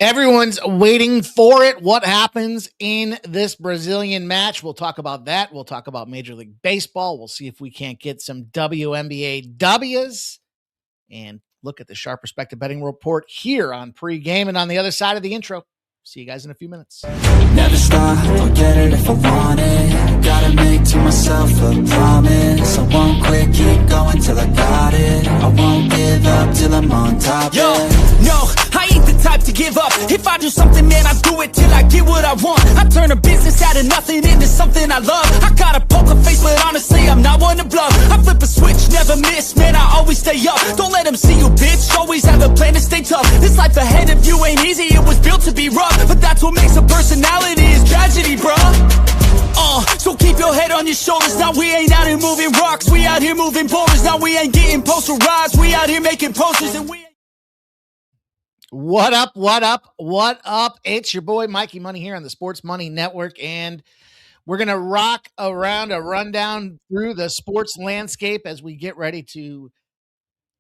Everyone's waiting for it. What happens in this Brazilian match? We'll talk about that. We'll talk about Major League Baseball. We'll see if we can't get some WNBA W's and look at the Sharp Perspective Betting Report here on Pregame and on the other side of the intro. See you guys in a few minutes. Never stop, I'll get it if I want it. Gotta make to myself a promise. I won't quit, keep going till I got it. I won't give up till I'm on top. Yo, no, I ain't the type to give up. If I do something, man, I do it till I get what I want. I turn a business out of nothing into something I love. I got a poker face, but honestly, I'm not one to bluff. I flip a switch, never miss, man, I always stay up. Don't let them see you, bitch, always have a plan to stay tough. This life ahead of you ain't easy, it was built to be rough. But that's what makes a personality is tragedy, bruh. So keep your head on your shoulders. Now we ain't out here moving rocks, we out here moving boulders. Now we ain't getting posterized, we out here making posters and we ain't... What up, what up, what up? It's your boy Mikey Money here on the Sports Money Network, and we're going to rock around a rundown through the sports landscape as we get ready to,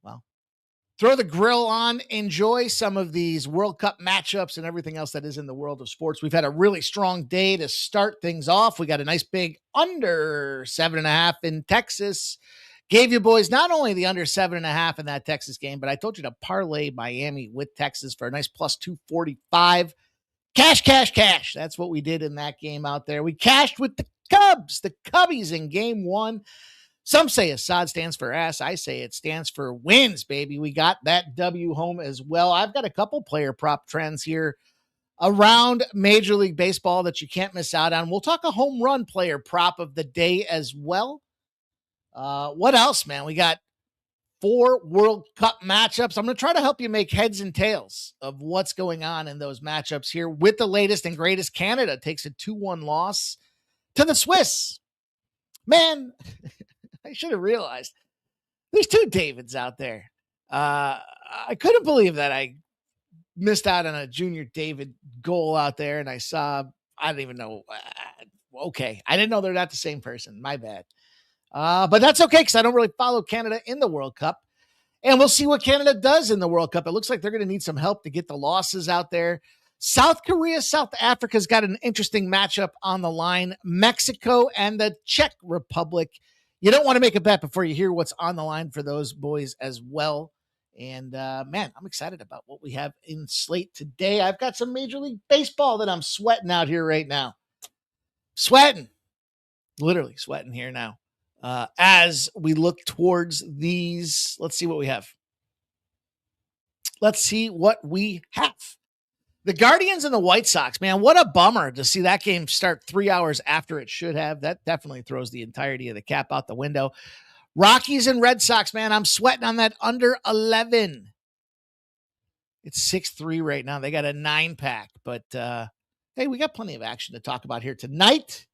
well, throw the grill on, enjoy some of these World Cup matchups and everything else that is in the world of sports. We've had a really strong day to start things off. We got a nice big under 7.5 in Texas. Gave you boys not only the under 7.5 in that Texas game, but I told you to parlay Miami with Texas for a nice plus 245. Cash, cash, cash. That's what we did in that game out there. We cashed with the Cubs, the Cubbies in game one. Some say Assad stands for ass. I say it stands for wins, baby. We got that W home as well. I've got a couple player prop trends here around Major League Baseball that you can't miss out on. We'll talk a home run player prop of the day as well. What else, man? We got 4 World Cup matchups. I'm going to try to help you make heads and tails of what's going on in those matchups here with the latest and greatest. Canada takes a 2-1 loss to the Swiss. Man, I should have realized there's 2 Davids out there. I couldn't believe that I missed out on a Junior David goal out there, and I don't even know. Okay, I didn't know they're not the same person. My bad. But that's okay because I don't really follow Canada in the World Cup. And we'll see what Canada does in the World Cup. It looks like they're going to need some help to get the losses out there. South Korea, South Africa's got an interesting matchup on the line. Mexico and the Czech Republic. You don't want to make a bet before you hear what's on the line for those boys as well. And, man, I'm excited about what we have in slate today. I've got some Major League Baseball that I'm sweating out here right now. Sweating. Literally sweating here now. As we look towards these, let's see what we have. The Guardians and the White Sox, man, what a bummer to see that game start 3 hours after it should have. That definitely throws the entirety of the cap out the window. Rockies and Red Sox, man, I'm sweating on that under 11. It's 6-3 right now. They got a 9-pack, but hey, we got plenty of action to talk about here tonight.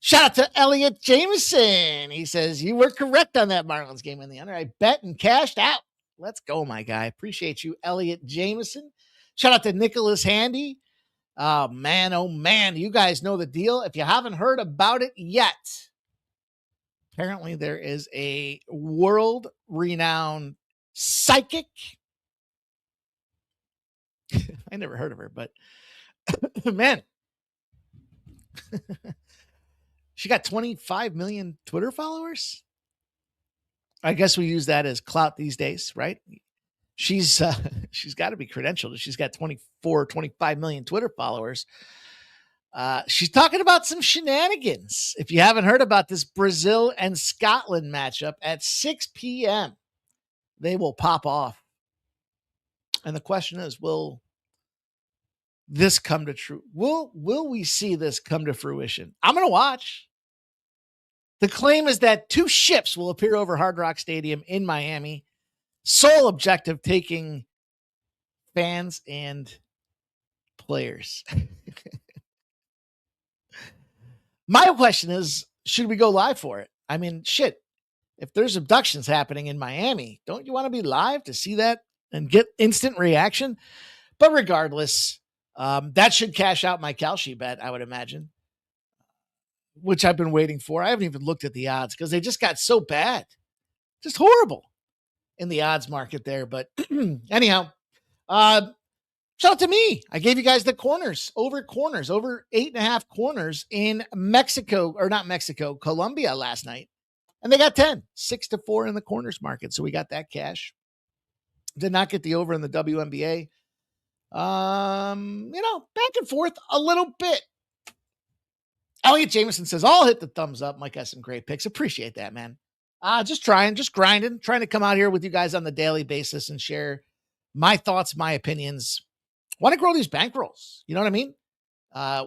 Shout out to Elliot Jameson. He says, you were correct on that Marlins game in the under. I bet and cashed out. Let's go, my guy. Appreciate you, Elliot Jameson. Shout out to Nicholas Handy. Oh, man. You guys know the deal. If you haven't heard about it yet, apparently there is a world-renowned psychic. I never heard of her, but man. She got 25 million Twitter followers. I guess we use that as clout these days, right? She's got to be credentialed. She's got 25 million Twitter followers. She's talking about some shenanigans. If you haven't heard about this Brazil and Scotland matchup at 6 p.m., they will pop off. And the question is, will this come to true? Will we see this come to fruition? I'm going to watch. The claim is that 2 ships will appear over Hard Rock Stadium in Miami. Sole objective, taking fans and players. My question is, should we go live for it? I mean, shit, if there's abductions happening in Miami, don't you want to be live to see that and get instant reaction? But regardless, that should cash out my Kalshi bet, I would imagine, which I've been waiting for. I haven't even looked at the odds because they just got so bad. Just horrible in the odds market there. But anyhow, Shout out to me. I gave you guys the corners, over 8.5 corners in Colombia last night. And they got 10, 6-4 in the corners market. So we got that cash. Did not get the over in the WNBA. Back and forth a little bit. Elliot Jameson says, I'll hit the thumbs up. Mike has some great picks. Appreciate that, man. Just grinding, trying to come out here with you guys on the daily basis and share my thoughts, my opinions. Want to grow these bankrolls. You know what I mean?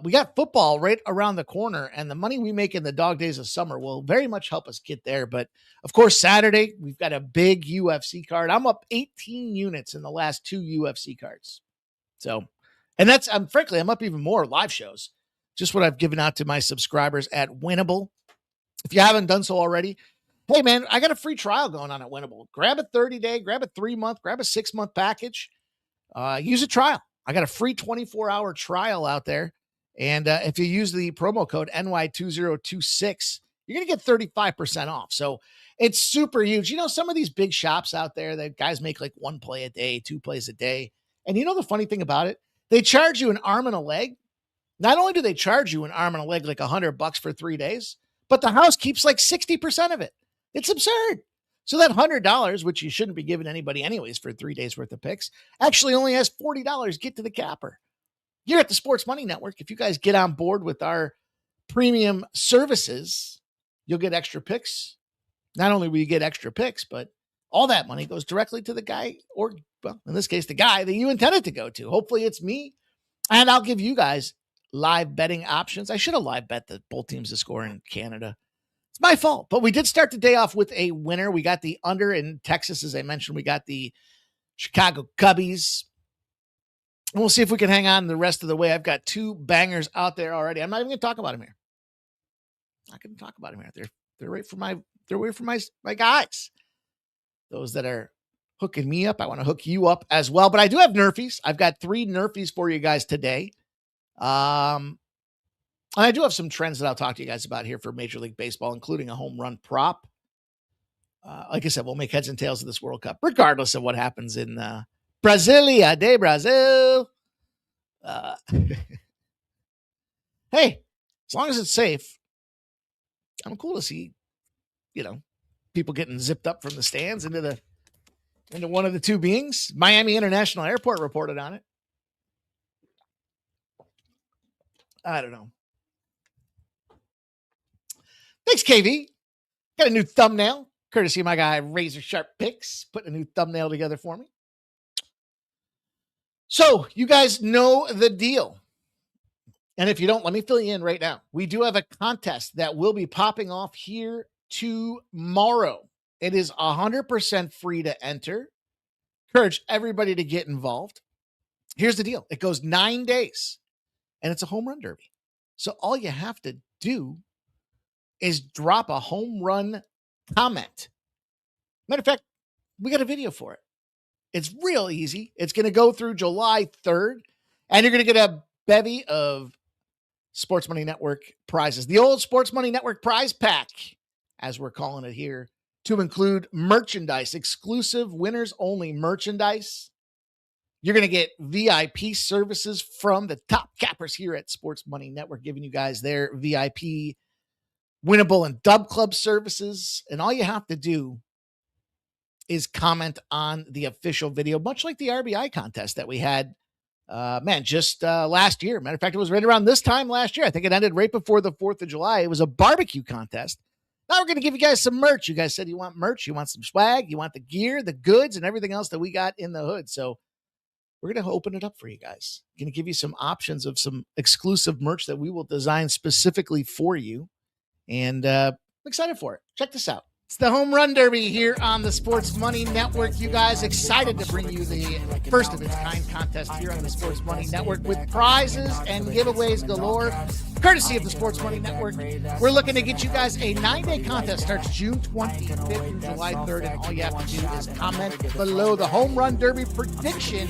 We got football right around the corner, and the money we make in the dog days of summer will very much help us get there. But of course, Saturday, we've got a big UFC card. I'm up 18 units in the last 2 UFC cards. So, and that's, frankly, I'm up even more live shows. Just what I've given out to my subscribers at Winnable. If you haven't done so already, hey man, I got a free trial going on at Winnable. Grab a 30-day, grab a 3-month, grab a 6-month package. Use a trial. I got a free 24-hour trial out there. And if you use the promo code NY2026, you're going to get 35% off. So it's super huge. You know, some of these big shops out there that guys make like 1 play a day, 2 plays a day. And you know the funny thing about it? They charge you an arm and a leg. Not only do they charge you an arm and a leg like $100 for 3 days, but the house keeps like 60% of it. It's absurd. So that $100, which you shouldn't be giving anybody anyways for 3 days worth of picks, actually only has $40 get to the capper. Here at the Sports Money Network, if you guys get on board with our premium services, you'll get extra picks. Not only will you get extra picks, but all that money goes directly to the guy, or, well, in this case, the guy that you intended to go to. Hopefully it's me. And I'll give you guys live betting options. I should have live bet the both teams to score in Canada. It's my fault. But we did start the day off with a winner. We got the under in Texas, as I mentioned. We got the Chicago Cubbies. And we'll see if we can hang on the rest of the way. I've got 2 bangers out there already. I'm not even going to talk about them here. Not going to talk about them here. They're right for my guys. Those that are hooking me up, I want to hook you up as well. But I do have Nerfies. I've got 3 Nerfies for you guys today. And I do have some trends that I'll talk to you guys about here for Major League Baseball, including a home run prop. Like I said, we'll make heads and tails of this World Cup, regardless of what happens in Brasilia de Brazil. Hey, as long as it's safe, I'm cool to see, people getting zipped up from the stands into one of the 2 beings. Miami International Airport reported on it. I don't know. Thanks, KV. Got a new thumbnail, courtesy of my guy Razor Sharp Picks, putting a new thumbnail together for me. So you guys know the deal. And if you don't, let me fill you in right now. We do have a contest that will be popping off here tomorrow. It is 100% free to enter. Encourage everybody to get involved. Here's the deal. It goes 9 days, and it's a home run derby. So all you have to do is drop a home run comment. Matter of fact, we got a video for it. It's real easy. It's going to go through July 3rd, and you're going to get a bevy of Sports Money Network prizes. The old Sports Money Network prize pack, as we're calling it here, to include merchandise, exclusive winners only merchandise. You're going to get VIP services from the top cappers here at Sports Money Network, giving you guys their VIP winnable and dub club services. And all you have to do is comment on the official video, much like the RBI contest that we had, just last year. Matter of fact, it was right around this time last year. I think it ended right before the 4th of July. It was a barbecue contest. Now we're going to give you guys some merch. You guys said you want merch, you want some swag, you want the gear, the goods, and everything else that we got in the hood. So we're going to open it up for you guys. Going to give you some options of some exclusive merch that we will design specifically for you. And I'm excited for it. Check this out. It's the Home Run Derby here on the Sports Money Network. You guys, excited to bring you the first of its kind contest here on the Sports Money Network with prizes and giveaways galore. courtesy of the Sports Money Network. We're looking to get you guys a 9-day contest. Starts June 25th through July 3rd, and all you have to do is comment below. The Home Run Derby prediction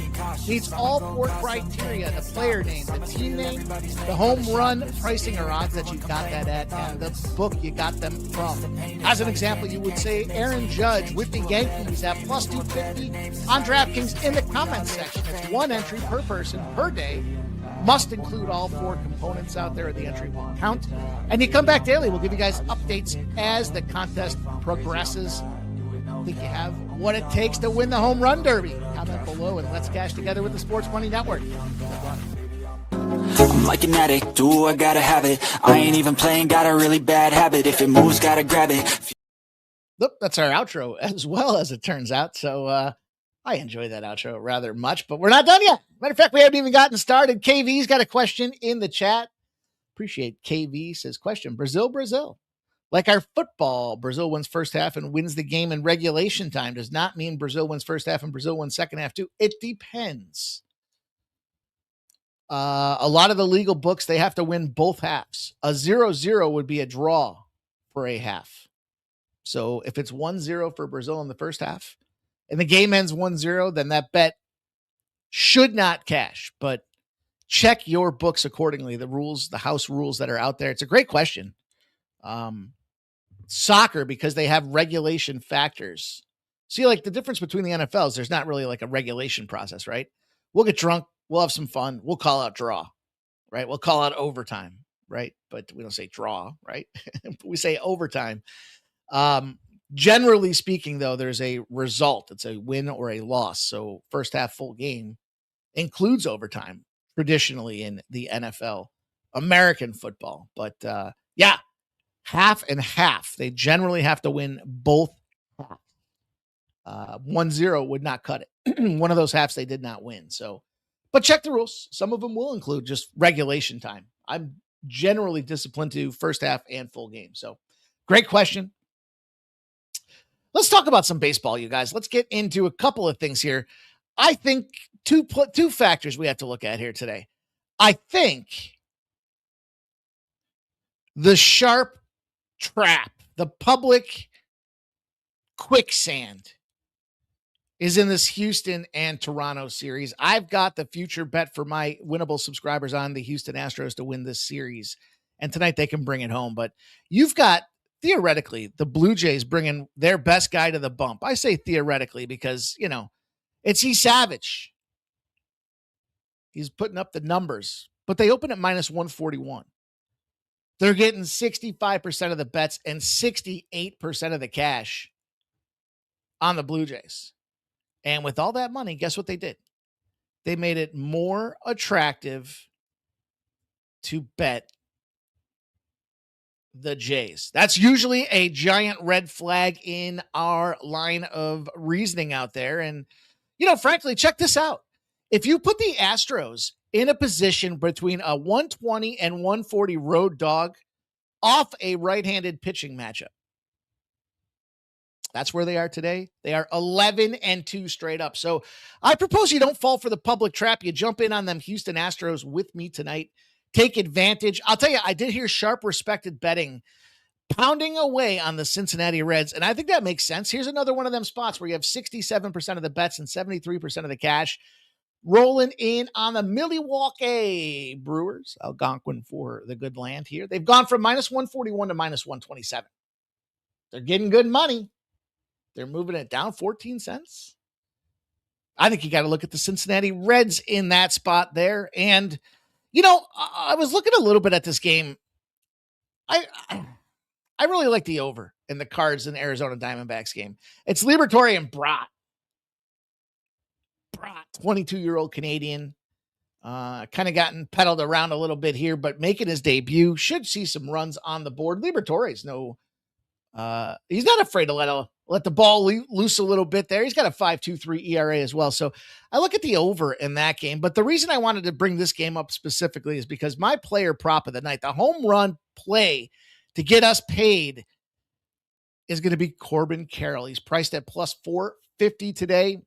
needs all 4 criteria: the player name, the team name, the home run pricing or odds that you got that at, and the book you got them from. As an example, you would say Aaron Judge with the Yankees at plus 250 on DraftKings in the comments section. It's 1 entry per person per day. Must include all 4 components out there. The entry will count. And you come back daily. We'll give you guys updates as the contest progresses. Think you have what it takes to win the Home Run Derby? Comment below and let's cash together with the Sports Money Network. I'm like an addict, do I gotta have it. I ain't even playing, got a really bad habit. If it moves, gotta grab it. Look, that's our outro as well, as it turns out. So I enjoy that outro rather much, but we're not done yet. Matter of fact, we haven't even gotten started. KV's got a question in the chat. Appreciate KV says, question, Brazil. Like our football, Brazil wins first half and wins the game in regulation time. Does not mean Brazil wins first half and Brazil wins second half too. It depends. A lot of the legal books, they have to win both halves. A 0-0 would be a draw for a half. So if it's 1-0 for Brazil in the first half and the game ends 1-0, then that bet should not cash, but check your books accordingly. The rules, the house rules that are out there. It's a great question. Soccer, because they have regulation factors. See, like the difference between the NFL is there's not really like a regulation process, right? We'll get drunk. We'll have some fun. We'll call out draw, right? We'll call out overtime, right? But we don't say draw, right? We say overtime. Generally speaking, though, there's a result. It's a win or a loss. So first half full game includes overtime traditionally in the NFL, American football. But yeah, half and half. They generally have to win both halves. 1-0 would not cut it. One of those halves they did not win. So, but check the rules. Some of them will include just regulation time. I'm generally disciplined to first half and full game. So great question. Let's talk about some baseball, you guys. Let's get into a couple of things here. I think two factors we have to look at here today. I think the sharp trap, the public quicksand is in this Houston and Toronto series. I've got the future bet for my winnable subscribers on the Houston Astros to win this series. And tonight they can bring it home. But you've got, theoretically, the Blue Jays bringing their best guy to the bump. I say theoretically because, you know, it's E. Savage. He's putting up the numbers. But they open at minus 141. They're getting 65% of the bets and 68% of the cash on the Blue Jays. And with all that money, guess what they did? They made it more attractive to bet the Jays. That's usually a giant red flag in our line of reasoning out there. And, you know, frankly, check this out. If you put the Astros in a position between a 120 and 140 road dog off a right-handed pitching matchup, that's where they are today. They are 11-2 straight up. So I propose you don't fall for the public trap. You jump in on them Houston Astros with me tonight. Take advantage. I'll tell you, I did hear sharp, respected betting pounding away on the Cincinnati Reds, and I think that makes sense. Here's another one of them spots where you have 67% of the bets and 73% of the cash rolling in on the Milwaukee Brewers, Algonquin for the good land here. They've gone from minus 141 to minus 127. They're getting good money. They're moving it down 14 cents. I think you got to look at the Cincinnati Reds in that spot there. And, you know, I was looking a little bit at this game. I really like the over in the Cards and Arizona Diamondbacks game. It's Liberatore and Brott. 22-year-old Canadian. Kind of gotten peddled around a little bit here, but making his debut. Should see some runs on the board. Liberatore is he's not afraid to let the ball loose a little bit there. He's got a 5.23 ERA as well. So I look at the over in that game. But the reason I wanted to bring this game up specifically is because my player prop of the night, the home run play to get us paid, is going to be Corbin Carroll. He's priced at plus 450 today.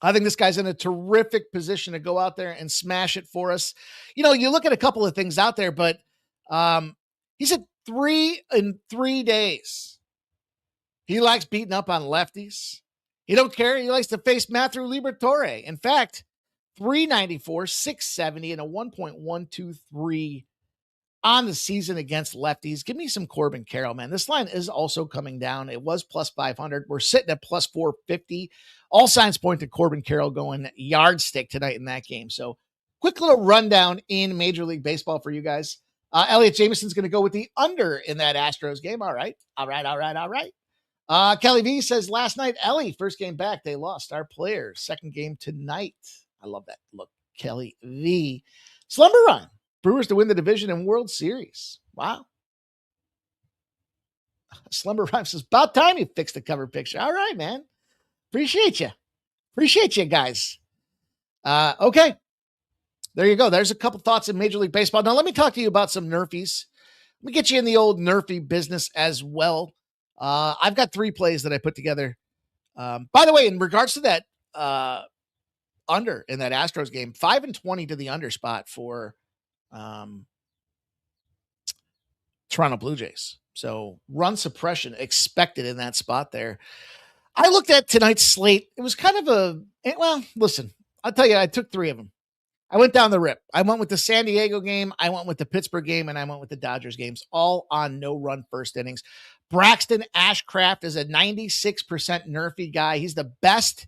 I think this guy's in a terrific position to go out there and smash it for us. You know, you look at a couple of things out there, but He said 3 in 3 days. He likes beating up on lefties. He don't care. He likes to face Matthew Liberatore. In fact, 394, 670, and a 1.123 on the season against lefties. Give me some Corbin Carroll, man. This line is also coming down. It was plus 500. We're sitting at plus 450. All signs point to Corbin Carroll going yardstick tonight in that game. So quick little rundown in Major League Baseball for you guys. Elliot Jameson's going to go with the under in that Astros game. All right. Kelly V says last night, Ellie, first game back, they lost. Our players, second game tonight. I love that look, Kelly V. Slumber Run. Brewers to win the division and World Series. Wow. Slumber Rhyme says, about time you fixed the cover picture. All right, man. Appreciate you guys. Okay. There you go. There's a couple thoughts in Major League Baseball. Now, let me talk to you about some Nerfies. Let me get you in the old Nerfie business as well. I've got 3 plays that I put together. By the way, in regards to that under in that Astros game, 5 and 20 to the under spot for Toronto Blue Jays. So run suppression expected in that spot there. I looked at tonight's slate. It was kind of listen, I'll tell you, I took 3 of them. I went down the rip. I went with the San Diego game. I went with the Pittsburgh game, and I went with the Dodgers games, all on no run first innings. Braxton Ashcraft is a 96% Nerfy guy. He's the best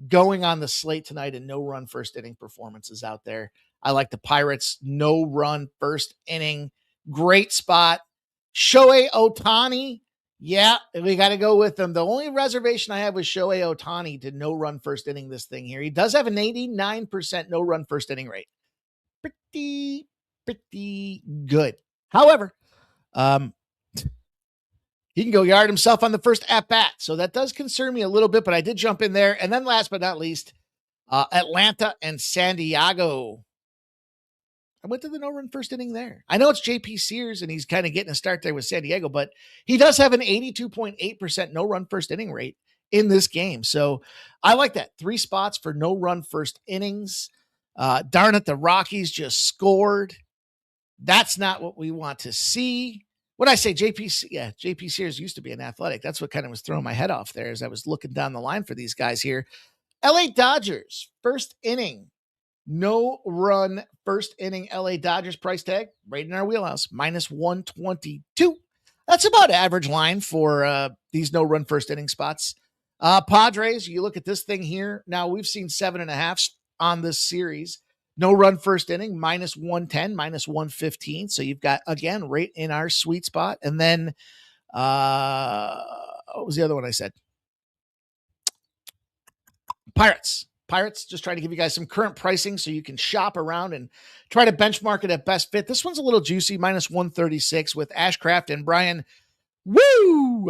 going on the slate tonight in no run first inning performances out there. I like the Pirates no run first inning. Great spot. Shohei Ohtani. Yeah, we got to go with him. The only reservation I have with Shohei Ohtani to no run first inning this thing here. He does have an 89% no run first inning rate. Pretty good. However, he can go yard himself on the first at bat. So that does concern me a little bit, but I did jump in there. And then last but not least, Atlanta and San Diego. I went to the no-run first inning there. I know it's JP Sears, and he's kind of getting a start there with San Diego, but he does have an 82.8% no-run first inning rate in this game. So I like that. 3 spots for no-run first innings. Darn it, the Rockies just scored. That's not what we want to see. What I say, JP Sears used to be an Athletic. That's what kind of was throwing my head off there as I was looking down the line for these guys here. LA Dodgers, first inning. No run first inning LA Dodgers price tag right in our wheelhouse, minus 122. That's about average line for these no run first inning spots. Padres, you look at this thing here. Now we've seen 7.5 on this series. No run first inning, minus 110, minus 115. So you've got, again, right in our sweet spot. And then what was the other one I said? Pirates, just trying to give you guys some current pricing so you can shop around and try to benchmark it at best fit. This one's a little juicy, minus 136 with Ashcraft and Brian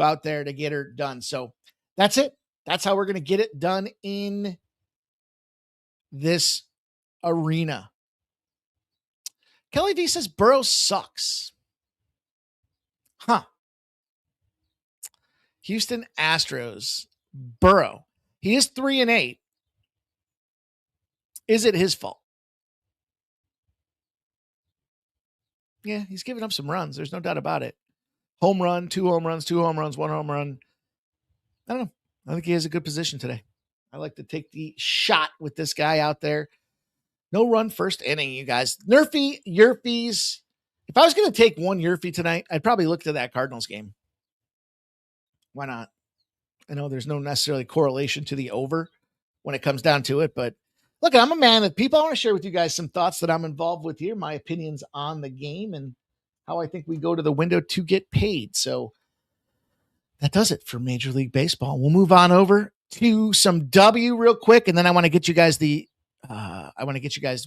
out there to get her done. So that's it. That's how we're going to get it done in this arena. Kelly V says Burrow sucks. Houston Astros, Burrow. He is 3-8. Is it his fault? Yeah, he's giving up some runs. There's no doubt about it. Home run, 2 home runs, 2 home runs, 1 home run. I don't know. I think he has a good position today. I like to take the shot with this guy out there. No run first inning, you guys. Yerfies. If I was going to take one Yerfie tonight, I'd probably look to that Cardinals game. Why not? I know there's no necessarily correlation to the over when it comes down to it, but look, I'm a man of people. I want to share with you guys some thoughts that I'm involved with here, my opinions on the game and how I think we go to the window to get paid. So that does it for Major League Baseball. We'll move on over to some W real quick, and then I want to get you guys the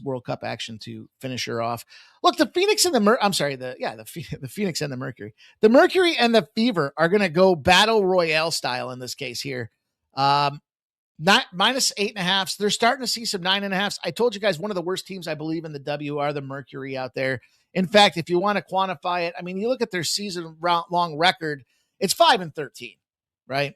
World Cup action to finish her off. Look, the Phoenix and the Phoenix and the Mercury. The Mercury and the Fever are going to go battle royale style in this case here. Not minus 8.5. They're starting to see some 9.5. I told you guys one of the worst teams I believe in the W are the Mercury out there. In fact, if you want to quantify it, I mean, you look at their season long record, it's 5-13, right?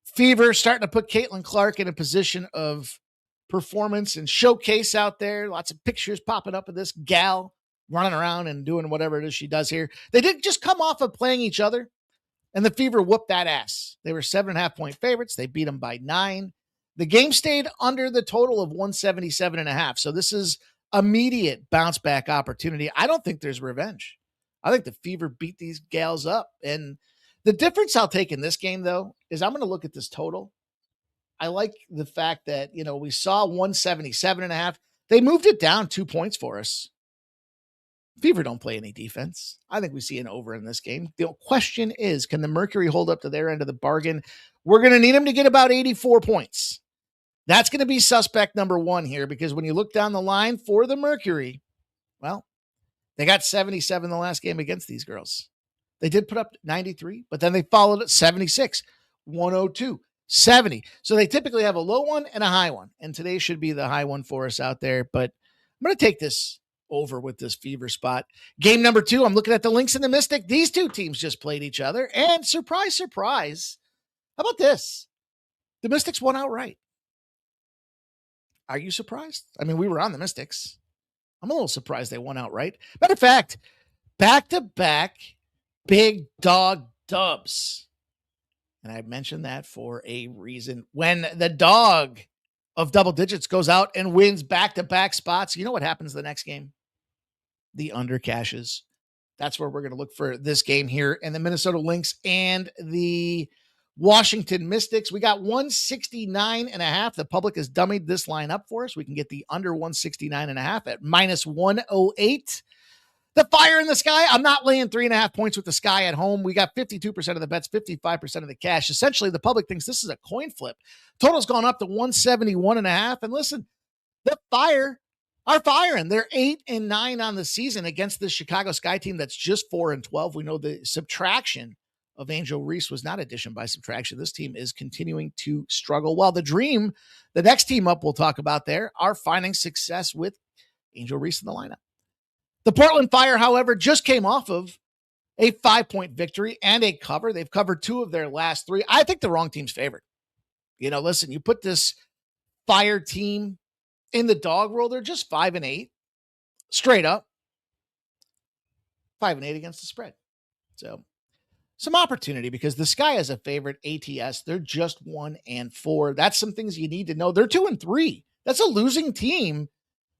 Fever starting to put Caitlin Clark in a position of performance and showcase out there. Lots of pictures popping up of this gal running around and doing whatever it is she does here. They did just come off of playing each other, and the Fever whooped that ass. They were 7.5-point favorites. They beat them by 9. The game stayed under the total of 177.5. So this is immediate bounce back opportunity. I don't think there's revenge. I think the Fever beat these gals up. And the difference I'll take in this game, though, is I'm going to look at this total. I like the fact that, we saw 177.5. They moved it down 2 points for us. Fever don't play any defense. I think we see an over in this game. The question is, can the Mercury hold up to their end of the bargain? We're going to need them to get about 84 points. That's going to be suspect number 1 here, because when you look down the line for the Mercury, well, they got 77 the last game against these girls. They did put up 93, but then they followed it 76, 102, 70. So they typically have a low one and a high one, and today should be the high one for us out there. But I'm going to take this over with this Fever spot. Game number 2, I'm looking at the Lynx and the Mystic. These two teams just played each other, and surprise, surprise, how about this? The Mystics won outright. Are you surprised? I mean, we were on the Mystics. I'm a little surprised they won outright. Matter of fact, back-to-back big dog dubs. And I mentioned that for a reason. When the dog of double digits goes out and wins back-to-back spots, you know what happens the next game? The under cashes. That's where we're going to look for this game here. And the Minnesota Lynx and the Washington Mystics. We got 169.5. The public has dummied this line up for us. We can get the under 169.5 at minus 108. The Fire in the Sky. I'm not laying 3.5 points with the Sky at home. We got 52% of the bets, 55% of the cash. Essentially, the public thinks this is a coin flip. Total's gone up to 171.5. And listen, the Fire are firing. They're 8-9 on the season against the Chicago Sky team that's just 4-12. We know the subtraction of Angel Reese was not addition by subtraction. This team is continuing to struggle. While the Dream, the next team up we'll talk about there, are finding success with Angel Reese in the lineup. The Portland Fire, however, just came off of a 5-point victory and a cover. They've covered 2 of their last 3. I think the wrong team's favored. Listen, you put this Fire team in the dog roll, they're just 5-8. Straight up. 5-8 against the spread. So some opportunity, because the Sky is a favorite. ATS, they're just 1-4. That's some things you need to know. They're 2-3. That's a losing team,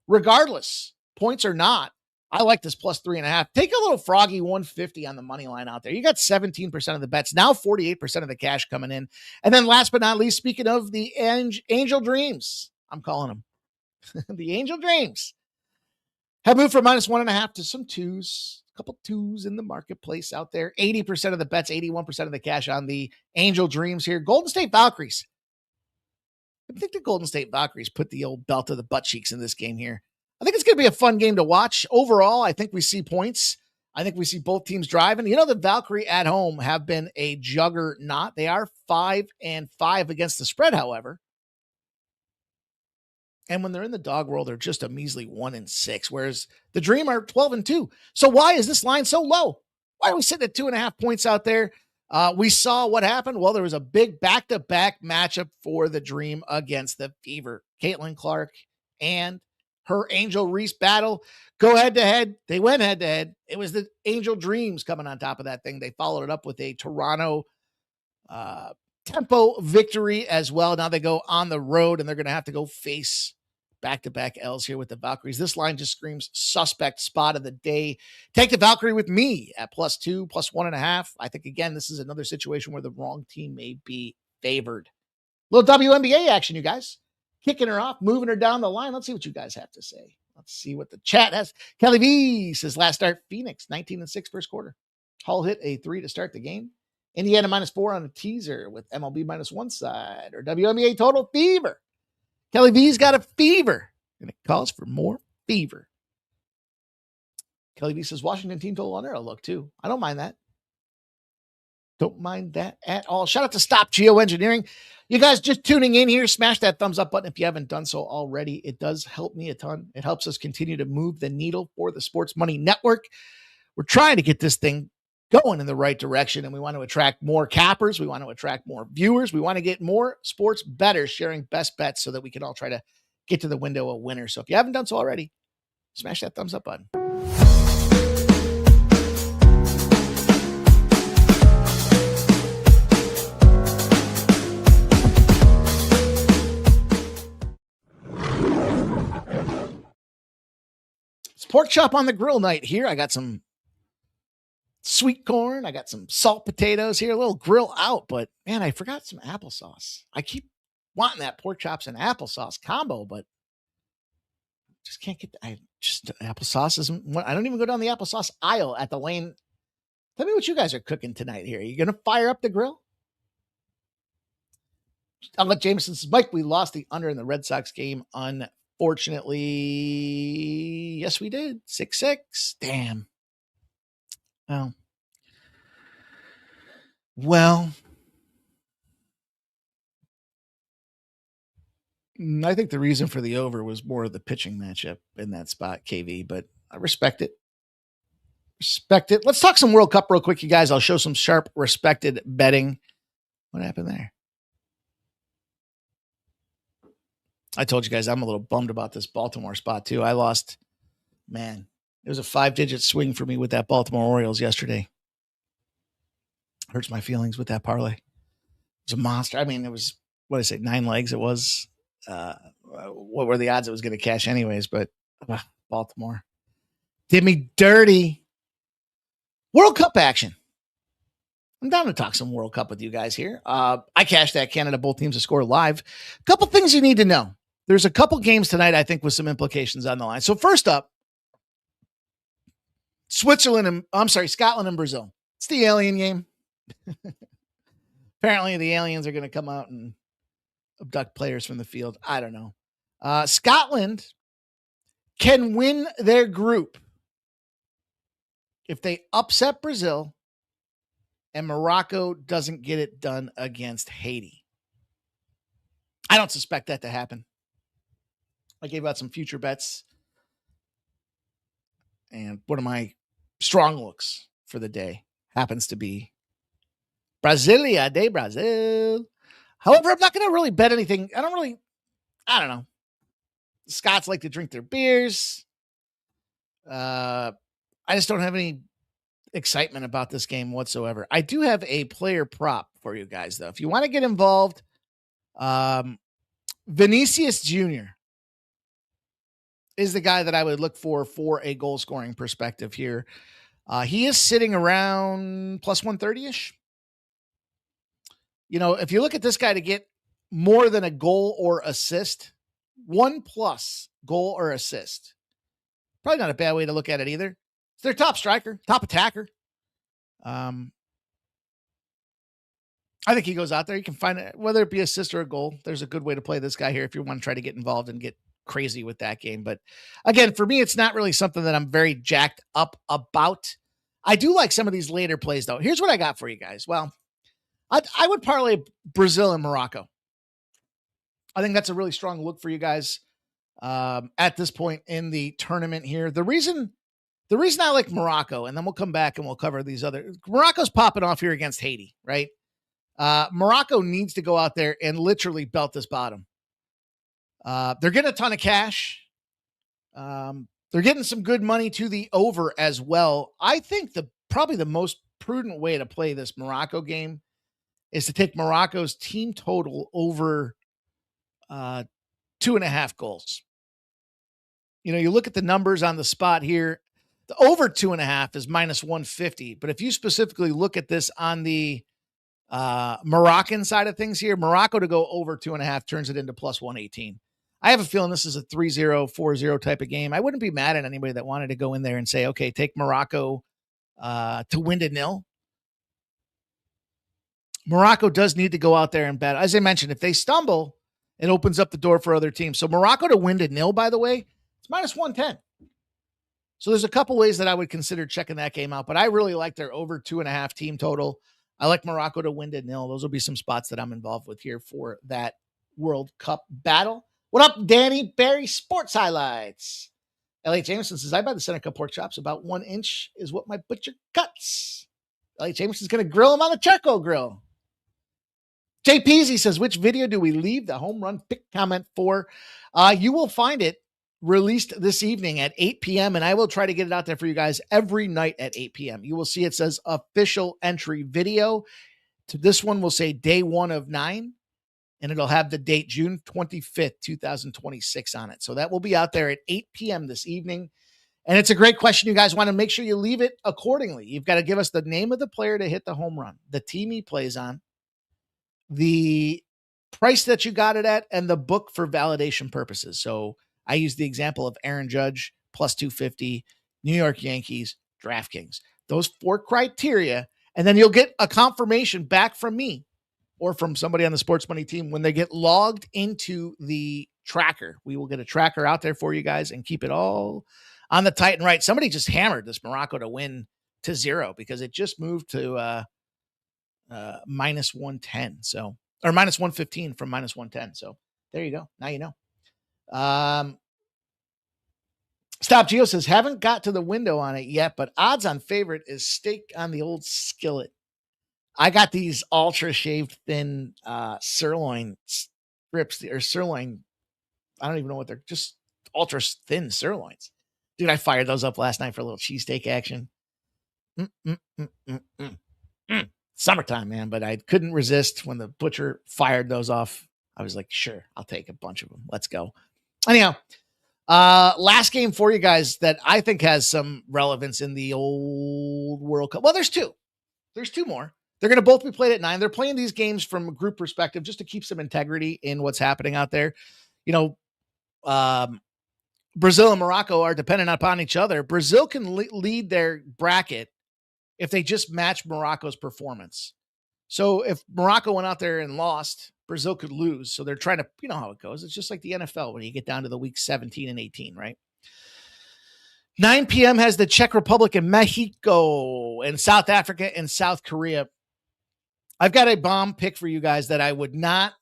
regardless, points or not. I like this plus 3.5. Take a little froggy 150 on the money line out there. You got 17% of the bets, now 48% of the cash coming in. And then last but not least, speaking of the Angel Dreams, I'm calling them the Angel Dreams, have moved from minus 1.5 to some 2s. Couple 2s in the marketplace out there. 80% of the bets, 81% of the cash on the Angel Dreams here. Golden State Valkyries. I think the Golden State Valkyries put the old belt to the butt cheeks in this game here. I think it's going to be a fun game to watch. Overall, I think we see points. I think we see both teams driving. The Valkyrie at home have been a juggernaut. They are 5-5 against the spread, however. And when they're in the dog world, they're just a measly 1-6, whereas the Dream are 12-2. So why is this line so low? Why are we sitting at 2.5 points out there? We saw what happened. Well, there was a big back-to-back matchup for the Dream against the Fever. Caitlin Clark and her Angel Reese battle go head-to-head. They went head-to-head. It was the Angel Dreams coming on top of that thing. They followed it up with a Toronto tempo victory as well. Now they go on the road, and they're going to have to go face back-to-back L's here with the Valkyries. This line just screams suspect spot of the day. Take the Valkyrie with me at +2, +1.5. I think, again, this is another situation where the wrong team may be favored. Little WNBA action, you guys. Kicking her off, moving her down the line. Let's see what you guys have to say. Let's see what the chat has. Kelly V says last start, Phoenix, 19-6 first quarter. Hall hit a 3 to start the game. Indiana -4 on a teaser with MLB -1 side, or WNBA total fever. Kelly V's got a fever, and it calls for more fever. Kelly V says Washington team total under. I'll look too. I don't mind that. Don't mind that at all. Shout out to Stop Geoengineering. You guys just tuning in here, smash that thumbs up button if you haven't done so already. It does help me a ton. It helps us continue to move the needle for the Sports Money Network. We're trying to get this thing going in the right direction, and we want to attract more cappers. We want to attract more viewers. We want to get more sports bettors sharing best bets so that we can all try to get to the window of winners. So if you haven't done so already, smash that thumbs up button. pork chop on the grill night here. I got some sweet corn. I got some salt potatoes here, a little grill out, but man, I forgot some applesauce. I keep wanting that pork chops and applesauce combo, but just can't get, applesauce isn't, I don't even go down the applesauce aisle at the Lane. Tell me what you guys are cooking tonight here. Are you going to fire up the grill? I'll let Jameson says, Mike, we lost the under in the Red Sox game. Unfortunately, yes, we did. 6-6. Damn. Well, I think the reason for the over was more of the pitching matchup in that spot, KV, but I respect it. Let's talk some World Cup real quick, you guys. I'll show some sharp, respected betting. What happened there? I told you guys I'm a little bummed about this Baltimore spot too. I lost, man. It was a 5-digit swing for me with that Baltimore Orioles yesterday. Hurts my feelings with that parlay. It was a monster. I mean, it was, 9 legs. It was, what were the odds it was going to cash anyways? But Baltimore did me dirty. World Cup action. I'm down to talk some World Cup with you guys here. I cashed that Canada both teams to score live. A couple things you need to know. There's a couple games tonight, I think, with some implications on the line. So first up, Scotland and Brazil. It's the alien game. Apparently the aliens are going to come out and abduct players from the field. I don't know. Scotland can win their group if they upset Brazil and Morocco doesn't get it done against Haiti. I don't suspect that to happen. I gave out some future bets. And one of my strong looks for the day happens to be Brasilia de Brazil. However, I'm not going to really bet anything. I don't know. The Scots like to drink their beers. I just don't have any excitement about this game whatsoever. I do have a player prop for you guys, though. If you want to get involved, Vinicius Jr. is the guy that I would look for a goal scoring perspective here. He is sitting around plus 130-ish. You know, if you look at this guy to get more than a goal or assist, 1+ goal or assist, probably not a bad way to look at it either. It's their top striker, top attacker. I think he goes out there. You can find it, whether it be assist or a goal. There's a good way to play this guy here if you want to try to get involved and get crazy with that game. But again, for me, it's not really something that I'm very jacked up about. I do like some of these later plays, though. Here's what I got for you guys. Well, I would parlay Brazil and Morocco. I think that's a really strong look for you guys at this point in the tournament here. The reason I like Morocco, and then we'll come back and we'll cover these other. Morocco's popping off here against Haiti, right? Morocco needs to go out there and literally belt this bottom. They're getting a ton of cash. They're getting some good money to the over as well. I think probably the most prudent way to play this Morocco game is to take Morocco's team total over 2.5 goals. You know, you look at the numbers on the spot here. The over 2.5 is minus 150. But if you specifically look at this on the Moroccan side of things here, Morocco to go over 2.5 turns it into plus 118. I have a feeling this is a 3-0, 4-0 type of game. I wouldn't be mad at anybody that wanted to go in there and say, okay, take Morocco to win to nil. Morocco does need to go out there and bet. As I mentioned, if they stumble, it opens up the door for other teams. So Morocco to win to nil, by the way, it's minus 110. So there's a couple ways that I would consider checking that game out, but I really like their over 2.5 team total. I like Morocco to win to nil. Those will be some spots that I'm involved with here for that World Cup battle. What up, Danny Barry Sports Highlights? L.A. Jameson says, I buy the center cut pork chops. About 1 inch is what my butcher cuts. L.A. Jameson's going to grill them on the charcoal grill. Jay Peasy says, which video do we leave the home run pick comment for? You will find it released this evening at 8 p.m. and I will try to get it out there for you guys every night at 8 p.m. You will see it says official entry video. To this one will say day 1 of 9, and it'll have the date June 25th, 2026 on it. So that will be out there at 8 p.m. this evening. And it's a great question. You guys want to make sure you leave it accordingly. You've got to give us the name of the player to hit the home run, the team he plays on, the price that you got it at, and the book for validation purposes. So I use the example of Aaron Judge, plus 250, New York Yankees, DraftKings. Those 4 criteria, and then you'll get a confirmation back from me or from somebody on the Sports Money team when they get logged into the tracker. We will get a tracker out there for you guys and keep it all on the tight and right. Somebody just hammered this Morocco to win to 0 because it just moved to minus 110. So, or minus 115 from minus 110. So there you go. Now you know. Stop Geo says, haven't got to the window on it yet, but odds on favorite is steak on the old skillet. I got these ultra shaved thin sirloin strips or sirloin. I don't even know what they're just ultra thin sirloins. Dude, I fired those up last night for a little cheesesteak action. Summertime, man, but I couldn't resist when the butcher fired those off. I was like, sure, I'll take a bunch of them. Let's go. Anyhow, last game for you guys that I think has some relevance in the old World Cup. Well, there's two. There's 2 more. They're going to both be played at 9. They're playing these games from a group perspective just to keep some integrity in what's happening out there. You know, Brazil and Morocco are dependent upon each other. Brazil can lead their bracket if they just match Morocco's performance. So if Morocco went out there and lost, Brazil could lose. So they're trying to, you know how it goes. It's just like the NFL when you get down to the week 17 and 18, right? 9 p.m. has the Czech Republic and Mexico and South Africa and South Korea. I've got a bomb pick for you guys that I would not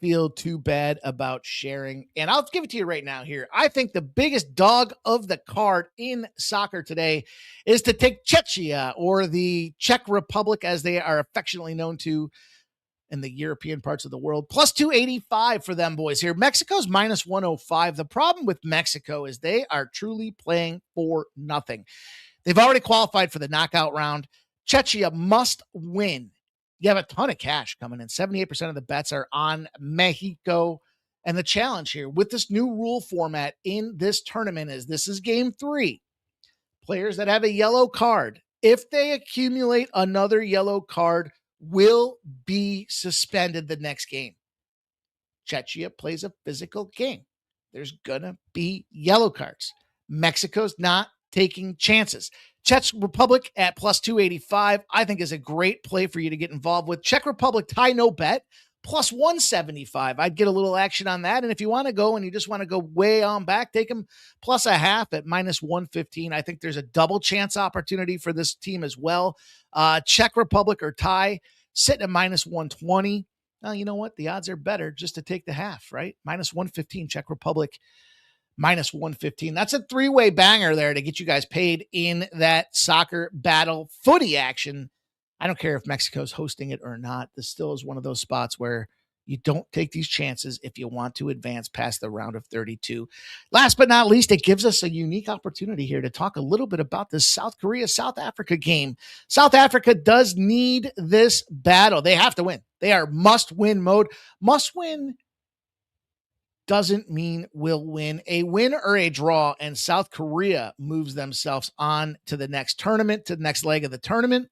feel too bad about sharing. And I'll give it to you right now here. I think the biggest dog of the card in soccer today is to take Czechia, or the Czech Republic as they are affectionately known to in the European parts of the world. Plus 285 for them boys here. Mexico's minus 105. The problem with Mexico is they are truly playing for nothing. They've already qualified for the knockout round. Czechia must win. You have a ton of cash coming in. 78% of the bets are on Mexico. And the challenge here with this new rule format in this tournament is this is game 3. Players that have a yellow card, if they accumulate another yellow card, will be suspended the next game. Czechia plays a physical game. There's going to be yellow cards. Mexico's not taking chances. Czech Republic at plus 285, I think is a great play for you to get involved with. Czech Republic tie no bet, plus 175. I'd get a little action on that. And if you want to go and you just want to go way on back, take them plus a half at minus 115. I think there's a double chance opportunity for this team as well. Czech Republic or tie sitting at minus 120. Well, you know what? The odds are better just to take the half, right? Minus 115, Czech Republic, minus 115. That's a 3-way banger there to get you guys paid in that soccer battle footy action. I don't care if Mexico's hosting it or not. This still is one of those spots where you don't take these chances if you want to advance past the round of 32. Last but not least, it gives us a unique opportunity here to talk a little bit about this South Korea-South Africa game. South Africa does need this battle. They have to win. They are must-win mode. Must-win doesn't mean will win. A win or a draw, and South Korea moves themselves on to the next tournament, to the next leg of the tournament.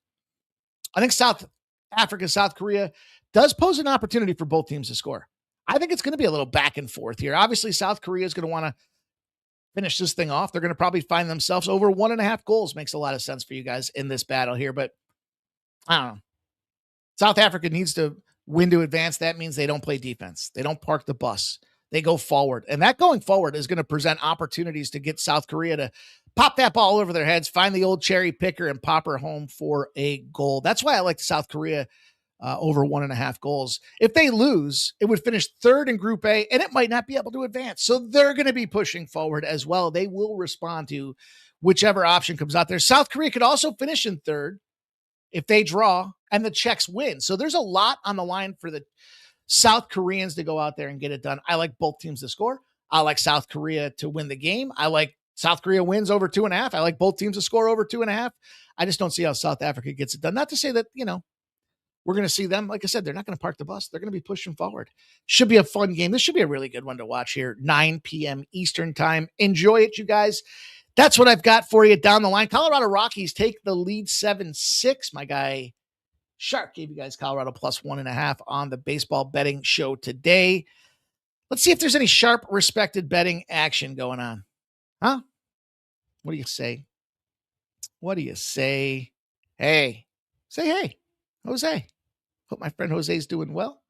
I think South Africa, South Korea does pose an opportunity for both teams to score. I think it's going to be a little back and forth here. Obviously, South Korea is going to want to finish this thing off. They're going to probably find themselves over 1.5 goals. Makes a lot of sense for you guys in this battle here, but I don't know. South Africa needs to win to advance. That means they don't play defense. They don't park the bus. They go forward. And that going forward is going to present opportunities to get South Korea to pop that ball over their heads, find the old cherry picker, and pop her home for a goal. That's why I like South Korea over 1.5 goals. If they lose, it would finish 3rd in Group A, and it might not be able to advance. So they're going to be pushing forward as well. They will respond to whichever option comes out there. South Korea could also finish in 3rd if they draw and the Czechs win. So there's a lot on the line for the South Koreans to go out there and get it done. I like both teams to score. I like South Korea to win the game. I like South Korea wins over 2.5. I like both teams to score over 2.5. I just don't see how South Africa gets it done. Not to say that, we're going to see them. Like I said, they're not going to park the bus. They're going to be pushing forward. Should be a fun game. This should be a really good one to watch here. 9 p.m. Eastern time. Enjoy it, you guys. That's what I've got for you down the line. Colorado Rockies take the lead 7-6. My guy Shark gave you guys Colorado plus 1.5 on the baseball betting show today. Let's see if there's any sharp, respected betting action going on. Huh? What do you say? What do you say? Hey. Say hey. Jose. Hope my friend Jose's doing well.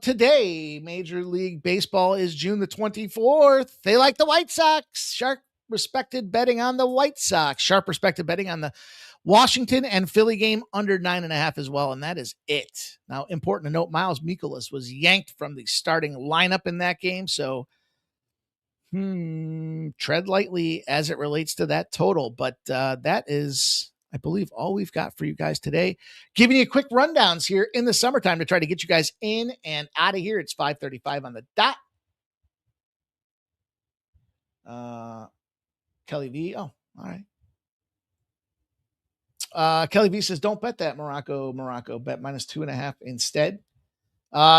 Today, Major League Baseball is June the 24th. They like the White Sox. Sharp respected betting on the White Sox. Sharp respected betting on the Washington and Philly game under 9.5 as well. And that is it. Now, important to note, Miles Mikolas was yanked from the starting lineup in that game. So, tread lightly as it relates to that total. But that is, I believe, all we've got for you guys today. Giving you quick rundowns here in the summertime to try to get you guys in and out of here. It's 5:35 on the dot. Kelly V. Oh, all right. Kelly V says, don't bet that Morocco. Bet -2.5 instead.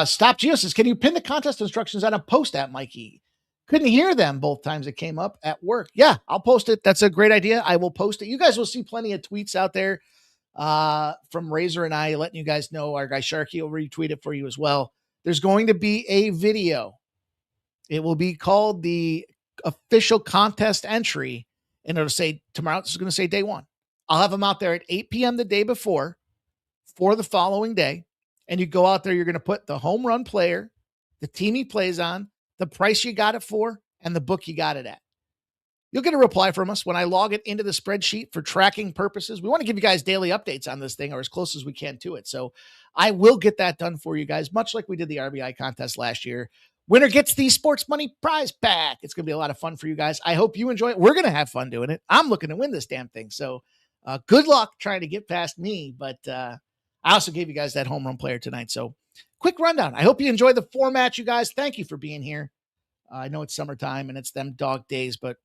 Stop Geo says, can you pin the contest instructions on a post app, Mikey? Couldn't hear them both times it came up at work. Yeah, I'll post it. That's a great idea. I will post it. You guys will see plenty of tweets out there from Razor and I letting you guys know. Our guy Sharky will retweet it for you as well. There's going to be a video. It will be called the official contest entry, and it'll say tomorrow. This is going to say day one. I'll have them out there at 8 p.m. the day before for the following day. And you go out there, you're going to put the home run player, the team he plays on, the price you got it for, and the book you got it at. You'll get a reply from us when I log it into the spreadsheet for tracking purposes. We want to give you guys daily updates on this thing, or as close as we can to it. So I will get that done for you guys, much like we did the RBI contest last year. Winner gets the sports money prize pack. It's going to be a lot of fun for you guys. I hope you enjoy it. We're going to have fun doing it. I'm looking to win this damn thing. So good luck trying to get past me. But I also gave you guys that home run player tonight. So quick rundown. I hope you enjoy the format, you guys. Thank you for being here. I know it's summertime and it's them dog days, but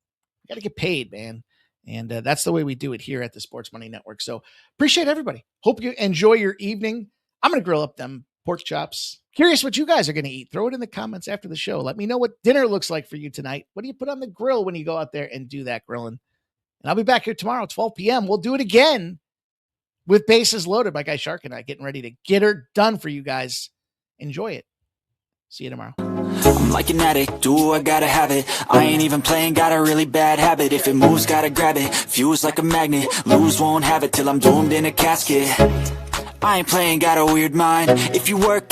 we got to get paid, man. And that's the way we do it here at the Sports Money Network. So appreciate everybody. Hope you enjoy your evening. I'm going to grill up them pork chops. Curious what you guys are going to eat. Throw it in the comments after the show. Let me know what dinner looks like for you tonight. What do you put on the grill when you go out there and do that grilling? And I'll be back here tomorrow at 12 p.m. We'll do it again with bases loaded. My guy Shark and I getting ready to get her done for you guys. Enjoy it. See you tomorrow. I'm like an addict, do I gotta have it. I ain't even playing, got a really bad habit. If it moves, gotta grab it, fuse like a magnet. Lose, won't have it till I'm doomed in a casket. I ain't playing, got a weird mind. If you work